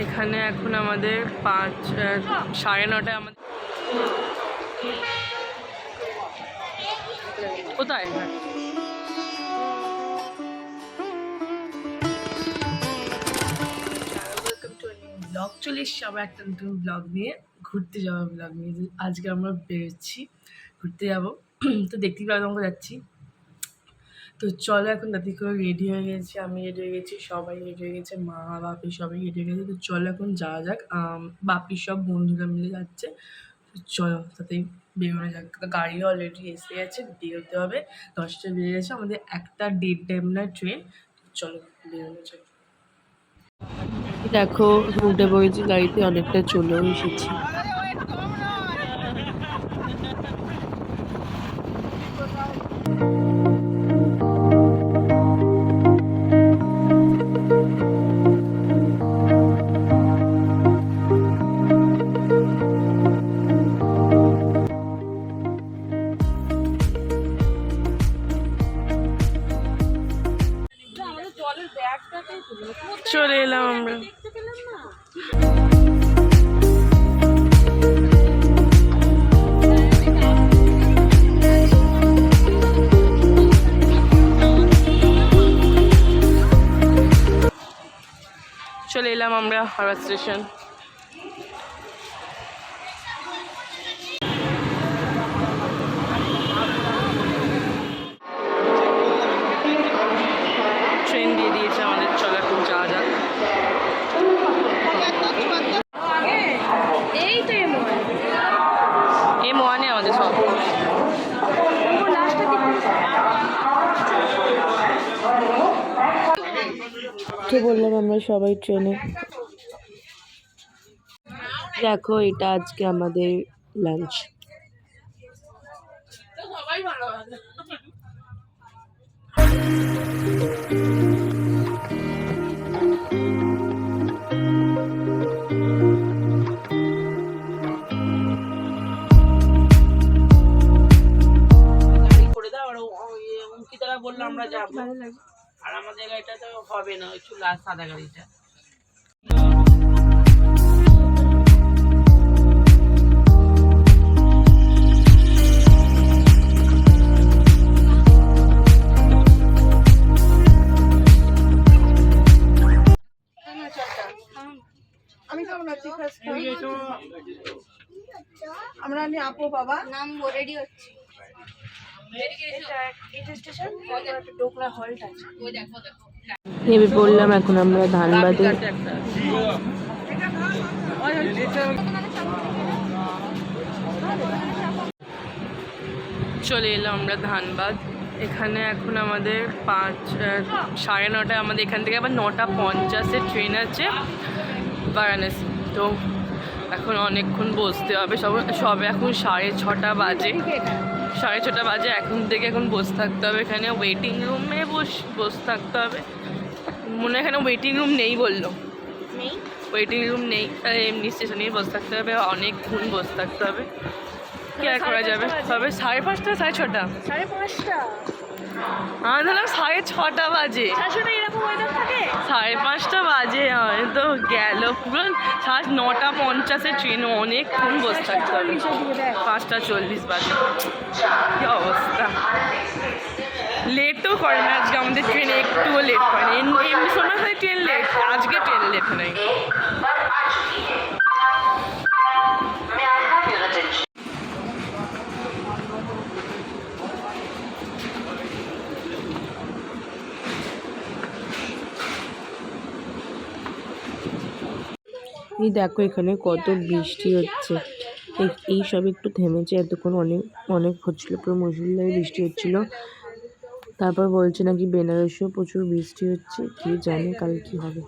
এখানে এখন আমাদের 9:30 আমাদের কোথায় ব্লগ চলে এসছি আবার একটা নতুন ব্লগ নিয়ে, ঘুরতে যাওয়ার ব্লগ নিয়ে। আজকে আমরা বেরোচ্ছি, ঘুরতে যাব। তো দেখতেই পাবো আমরা যাচ্ছি। তো চলো এখন দাদি করে রেডি হয়ে গেছি, আমি রেডি হয়ে গেছি, সবাই রেডি হয়ে গেছে, মা বাপি সবাই রেডি হয়ে গেছে। তো চলো এখন যাওয়া যাক। বাপির সব বন্ধুরা মিলে যাচ্ছে। তো চলো তাতেই বেরোনো যাক। গাড়ি অলরেডি এসে গেছে, বেরোতে হবে। 10টা বেজে গেছে, আমাদের 1:30 ট্রেন। চলো বেরোনো যাক। দেখো উল্টে পড়েছি গাড়িতে, অনেকটা চলেও এসেছি। চলে এলাম আমরা। চলে এলাম আমরা হাওড়া স্টেশন। ট্রেন দিয়ে দিয়েছে আমাদের, চলো এখন যাওয়া যাক। এই তো M1 আমাদের সব। তো বললাম আমরা সবাই ট্রেনে। দেখো এটা আজকে আমাদের লাঞ্চ। বললো আমরা যাবো, আর আমাদের গাড়িটা তো হবে না, একটু লাস্ট সাদা গাড়িটা। আমি তো আমরা নিয়ে আপু বাবা নাম রেডি হচ্ছে। নেমে পড়লাম এখন আমরা ধানবাদে। চলে এলাম আমরা ধানবাদ। এখানে এখন আমাদের 9:30 আমাদের এখান থেকে আবার 9:50 ট্রেন আছে বারাণসী। তো এখন অনেকক্ষণ বসতে হবে, সবে এখন 6:30 বাজে। 6:30 বাজে, এখন থেকে এখন বসে থাকতে হবে এখানে। ওয়েটিং রুমে বসে থাকতে হবে। মনে হয় এখানে ওয়েটিং রুম নেই বললো, ওয়েটিং রুম নেই, তাহলে এমনি স্টেশনেই বসে থাকতে হবে, অনেকক্ষণ বসে থাকতে হবে। কি আর করা যাবে। তবে 5:30 6:30 আমি ধরলাম 6:30 বাজে, 5:30 বাজে তো গেল পুরো। 9:50 ট্রেন, অনেকক্ষণ বসে থাকতে হবে। 5:40 বাজে, কি অবস্থা। লেটও করে না আজকে আমাদের ট্রেনে, একটুও লেট করে না। এমনি সময় হয় ট্রেন লেট, আজকে ট্রেন লেট নেই। এই দেখো এখানে কত বৃষ্টি হচ্ছে, এই সব একটু থেমেছে, এতক্ষণ অনেক অনেক হচ্ছিলো, পুরো মুষলধারে বৃষ্টি হচ্ছিল। তারপর বলছে নাকি বেনারসেও প্রচুর বৃষ্টি হচ্ছে, কি জানে কাল কি হবে।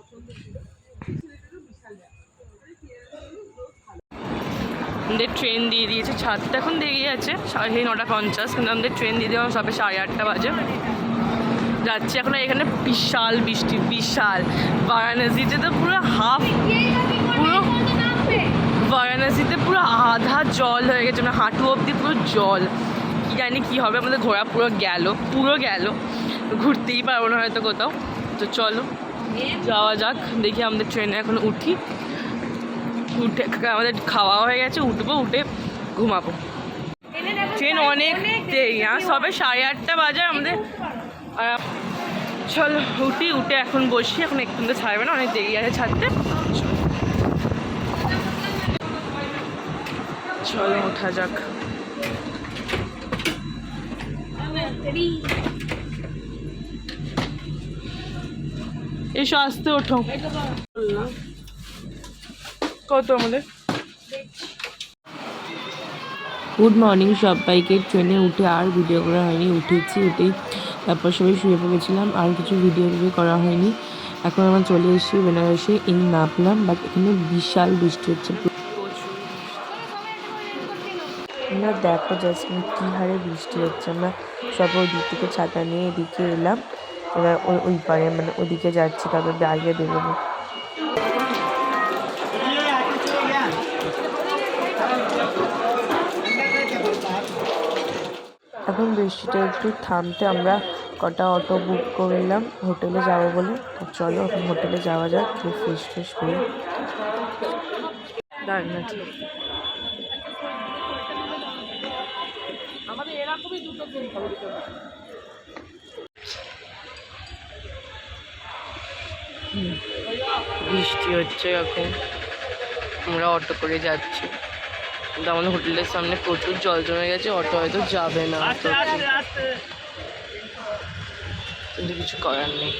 আমাদের ট্রেন দিয়ে দিয়েছে, ছাদটা এখন দেরিয়ে আছে 9:50, কিন্তু আমাদের ট্রেন দিয়ে দেওয়া সবে 8:30 বাজে। যাচ্ছি এখন। এখানে বিশাল বৃষ্টি, বিশাল। বারাণসীতে তো পুরো বারাণসীতে পুরো আধা জল হয়ে গেছে, মানে হাঁটু অবধি পুরো জল। কি জানি কি হবে, আমাদের ঘোরা পুরো গেল, ঘুরতেই পারবো না হয়তো কোথাও। তো চলো যাওয়া যাক, দেখি আমাদের ট্রেনে এখন উঠি, উঠে আমাদের খাওয়া হয়ে গেছে, উঠবো, উঠে ঘুমাবো। ট্রেন অনেক দেরি, সবে 8:30 বাজে আমাদের। চলো উঠি, উঠে এখন বসি, এখন একটু ছাড়বে না, অনেক দেরি আছে ছাড়তে। চলো ওঠা যাক। এসো আসতে, ওঠো। কত আমাদের? গুড মর্নিং সবাইকে। ট্রেনে উঠে আর ভিডিও করা হয়নি, উঠেছি, উঠেই তারপর সবাই শুয়ে পড়েছিলাম, আর কিছু ভিডিও করা হয়নি। এখন আমরা চলে এসেছি বেনারসে, নামলাম, বাট এখানে বিশাল বৃষ্টি হচ্ছে। আমরা দেখো জাস্ট কী হারে বৃষ্টি হচ্ছে। আমরা সব ওই দিক থেকে ছাতা নিয়ে এদিকে এলাম, এবার ওই পারে মানে ওদিকে যাচ্ছি, তারপর বাইরে বেরোবো। এখন বৃষ্টিটা একটু থামতে আমরা কটা অটো বুক করলাম হোটেলে যাবো বলে। তো চলো এখন হোটেলে যাওয়া যাক, ফ্রেশ ফ্রেশ হয়ে। বৃষ্টি হচ্ছে এখন, আমরা অটো করে যাচ্ছি, কিন্তু আমাদের হোটেলের সামনে প্রচুর জল জমে গেছে, অটো হয়তো যাবে না, কিন্তু কিছু করার নেই।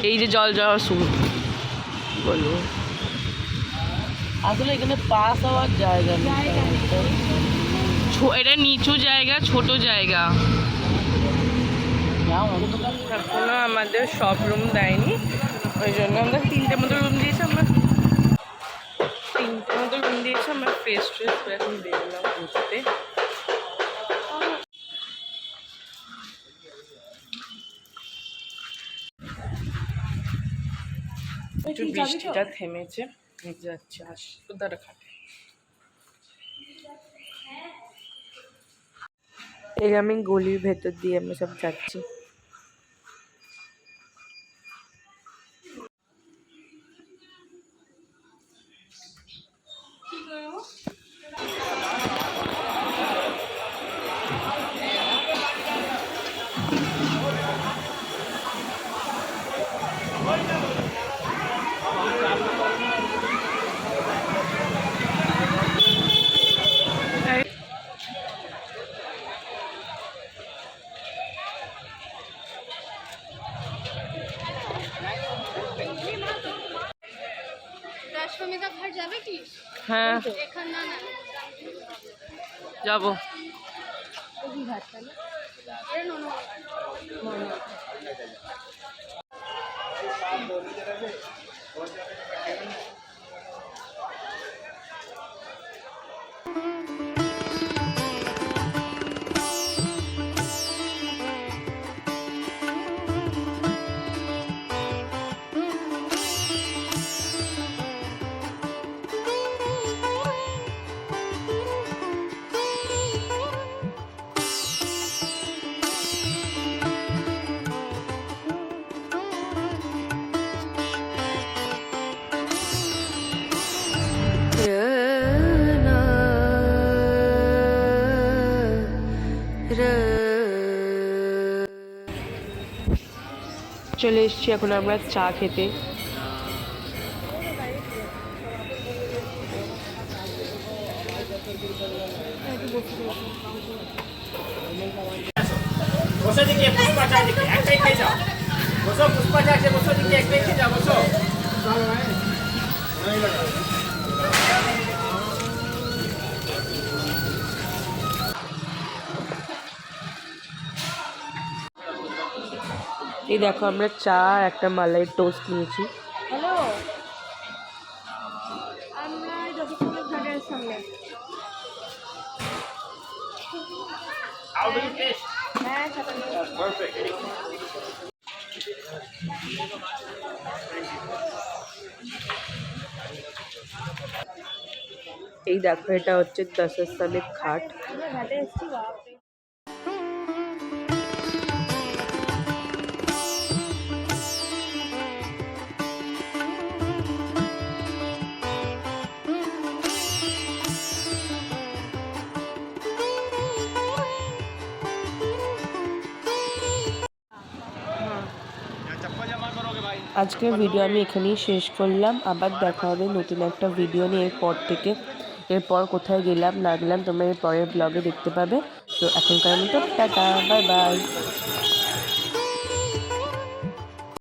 এই যে জল যাওয়ার শুরু, বলবো আসলে এখানে পাস হওয়ার জায়গা নেই, এটা নিচু জায়গা, ছোট জায়গা। এখনো আমাদের সব রুম দেয়নি, ওই জন্য আমরা 3টে মতো রুম দিয়েছি, আমরা ফ্রেশ ফ্রেশ হয়ে এখন বেরোলাম ঘুরতে। একটু বৃষ্টিটা থেমেছে, যাচ্ছি, হাসপাতালে খাটে। এই আমি গলির ভেতর দিয়ে আমরা সব যাচ্ছি। হ্যাঁ যাবো। চলে এসেছি এখন আমরা চা খেতে। বসো দিকে পুষ্পা চা দিকে একটাই খেয়ে যাও, বসো পুষ্পা চা আছে, বসো দিকে একটাই খেয়ে যাও, বসো। এই দেখো আমরা চা একটা মালাই টোস্ট নিয়েছি। হ্যালো, আমরা জগৎপুরের ঘাটের সামনে। How do you taste? হ্যাঁ, Perfect. এই দেখো এটা হচ্ছে দশস্থানের ঘাট। আমরা ঘাটে এসেছি বাপরে। আজকের ভিডিও আমি এখানেই শেষ করলাম। আবার দেখা হবে নতুন একটা ভিডিও নিয়ে এরপর থেকে। এরপর কোথায় গেলাম না গেলাম তোমরা এর পরের ব্লগে দেখতে পাবে। তো এখনকার মতো টাটা, বাই বাই।